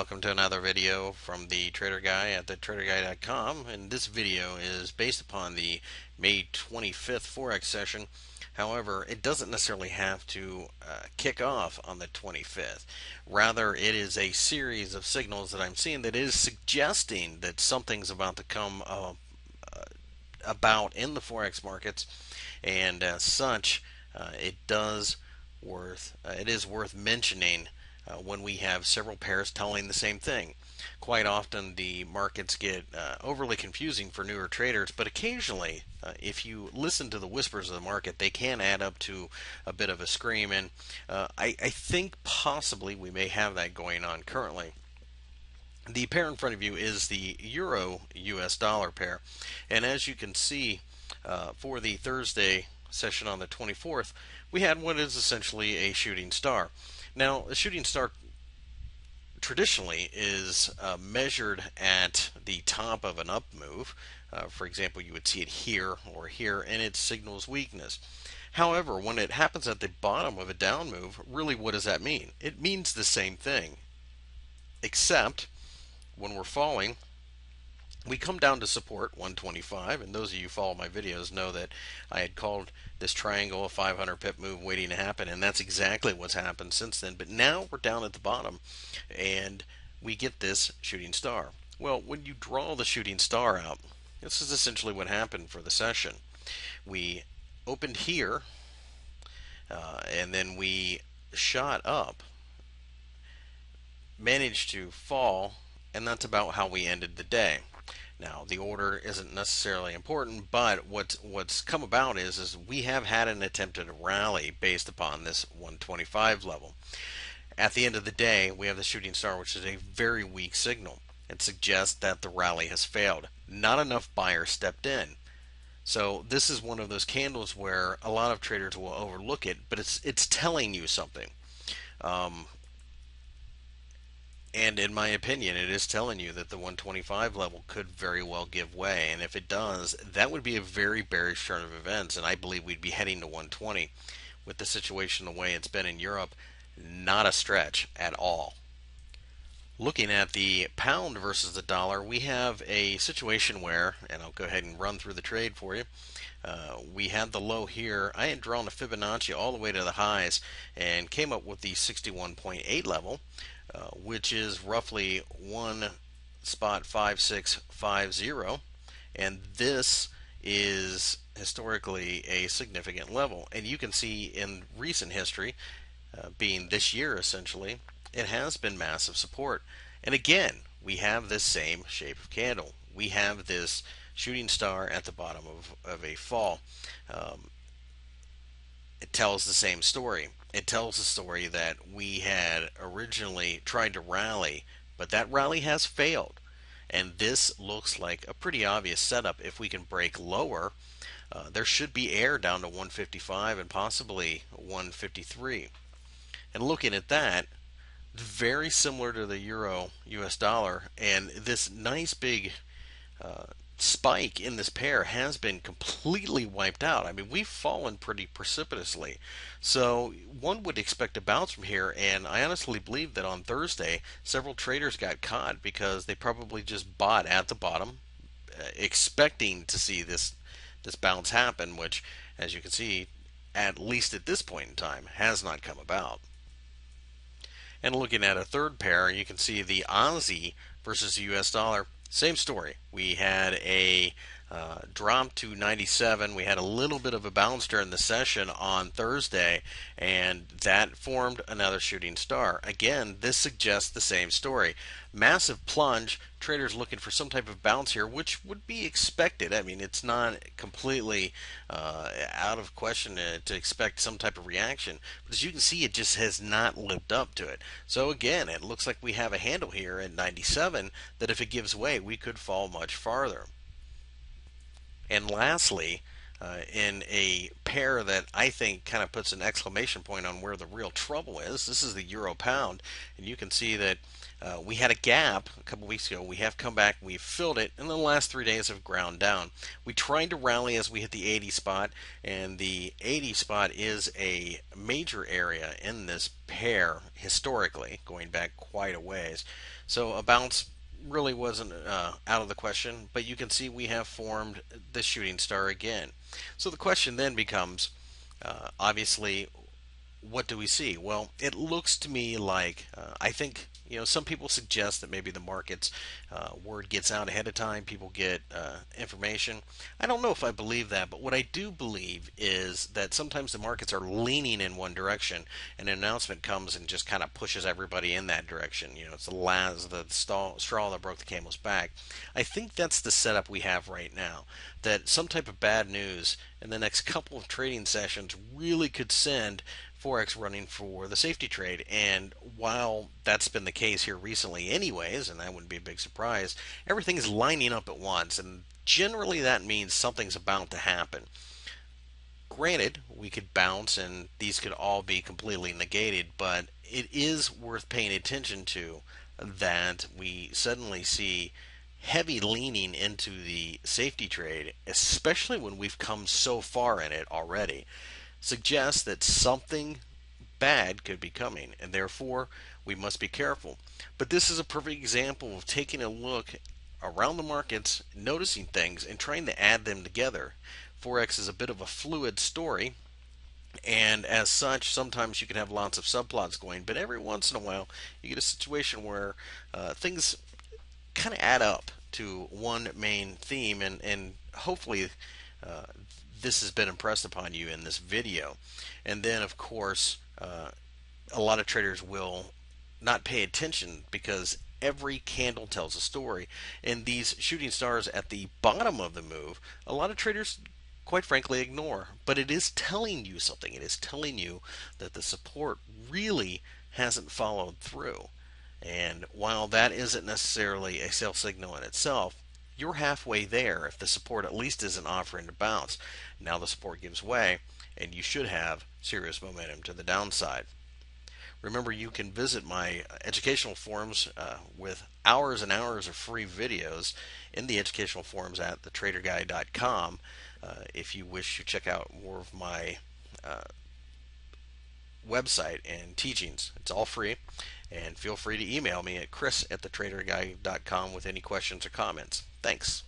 welcome to another video from the Trader Guy at thetraderguy.com, and this video is based upon the May 25th Forex session. However, it doesn't necessarily have to kick off on the 25th. Rather, it is a series of signals that I'm seeing that is suggesting that something's about to come about in the Forex markets, and as such, it is worth mentioning when we have several pairs telling the same thing. Quite often the markets get overly confusing for newer traders, but occasionally, if you listen to the whispers of the market, they can add up to a bit of a scream, and I think possibly we may have that going on currently. The pair in front of you is the Euro US dollar pair, and as you can see, for the Thursday session on the 24th, we had what is essentially a shooting star. Now, a shooting star traditionally is measured at the top of an up move. For example, you would see it here or here, and it signals weakness. However, when it happens at the bottom of a down move, really what does that mean? It means the same thing, except when we're falling, we come down to support 125, and those of you who follow my videos know that I had called this triangle a 500 pip move waiting to happen, and that's exactly what's happened since then. But now we're down at the bottom and we get this shooting star. Well, when you draw the shooting star out, this is essentially what happened for the session. We opened here and then we shot up, managed to fall, and that's about how we ended the day. Now, the order isn't necessarily important, but what's come about is we have had an attempted rally based upon this 125 level. At the end of the day, we have the shooting star, which is a very weak signal. It suggests that the rally has failed. Not enough buyers stepped in. So this is one of those candles where a lot of traders will overlook it, but it's telling you something. And in my opinion, it is telling you that the 125 level could very well give way. And if it does, that would be a very bearish turn of events. And I believe we'd be heading to 120 with the situation the way it's been in Europe. Not a stretch at all. Looking at the pound versus the dollar, we have a situation where, and I'll go ahead and run through the trade for you. We had the low here. I had drawn a Fibonacci all the way to the highs and came up with the 61.8 level. Which is roughly 1.5650, and this is historically a significant level. And you can see in recent history, being this year essentially, it has been massive support. And again, we have this same shape of candle. We have this shooting star at the bottom of a fall. It tells the same story. It tells the story that we had originally tried to rally, but that rally has failed. And this looks like a pretty obvious setup. If we can break lower, there should be air down to 155 and possibly 153. And looking at that, very similar to the Euro US dollar, and this nice big spike in this pair has been completely wiped out. I mean, we've fallen pretty precipitously. So one would expect a bounce from here, and I honestly believe that on Thursday several traders got caught because they probably just bought at the bottom, expecting to see this bounce happen, which, as you can see, at least at this point in time, has not come about. And looking at a third pair, you can see the Aussie versus the US dollar. Same story. We had a drop to 97. We had a little bit of a bounce during the session on Thursday, and that formed another shooting star. Again, this suggests the same story. Massive plunge. Traders looking for some type of bounce here, which would be expected. I mean, it's not completely out of question to expect some type of reaction. But as you can see, it just has not lived up to it. So again, it looks like we have a handle here at 97 that if it gives way, we could fall much farther. And lastly, in a pair that I think kind of puts an exclamation point on where the real trouble is. This is the euro pound, and you can see that we had a gap a couple weeks ago. We have come back, we've filled it, and the last 3 days have ground down. We tried to rally as we hit the 80 spot, and the 80 spot is a major area in this pair historically, going back quite a ways. So a bounce really wasn't out of the question, but you can see we have formed the shooting star again. So the question then becomes, obviously, what do we see? Well, it looks to me like I think some people suggest that maybe the market's word gets out ahead of time. People get information. I don't know if I believe that, but what I do believe is that sometimes the markets are leaning in one direction, and an announcement comes and just kind of pushes everybody in that direction. It's the straw that broke the camel's back. I think that's the setup we have right now. That some type of bad news in the next couple of trading sessions really could send Forex running for the safety trade. And while that's been the case here recently, anyways, and that wouldn't be a big surprise, everything's lining up at once. And generally, that means something's about to happen. Granted, we could bounce and these could all be completely negated, but it is worth paying attention to that we suddenly see heavy leaning into the safety trade, especially when we've come so far in it already, suggests that something bad could be coming, and therefore we must be careful. But this is a perfect example of taking a look around the markets, noticing things, and trying to add them together. Forex is a bit of a fluid story, and as such, sometimes you can have lots of subplots going, but every once in a while, you get a situation where things kind of add up to one main theme, and hopefully uh, this has been impressed upon you in this video. And then, of course, a lot of traders will not pay attention because every candle tells a story. And these shooting stars at the bottom of the move, a lot of traders, quite frankly, ignore. But it is telling you something. It is telling you that the support really hasn't followed through. And while that isn't necessarily a sell signal in itself, you're halfway there if the support at least isn't offering to bounce. Now the support gives way, and you should have serious momentum to the downside. Remember, you can visit my educational forums with hours and hours of free videos in the educational forums at thetraderguy.com if you wish to check out more of my uh, website and teachings. It's all free, and feel free to email me at chris@thetraderguy.com with any questions or comments. Thanks.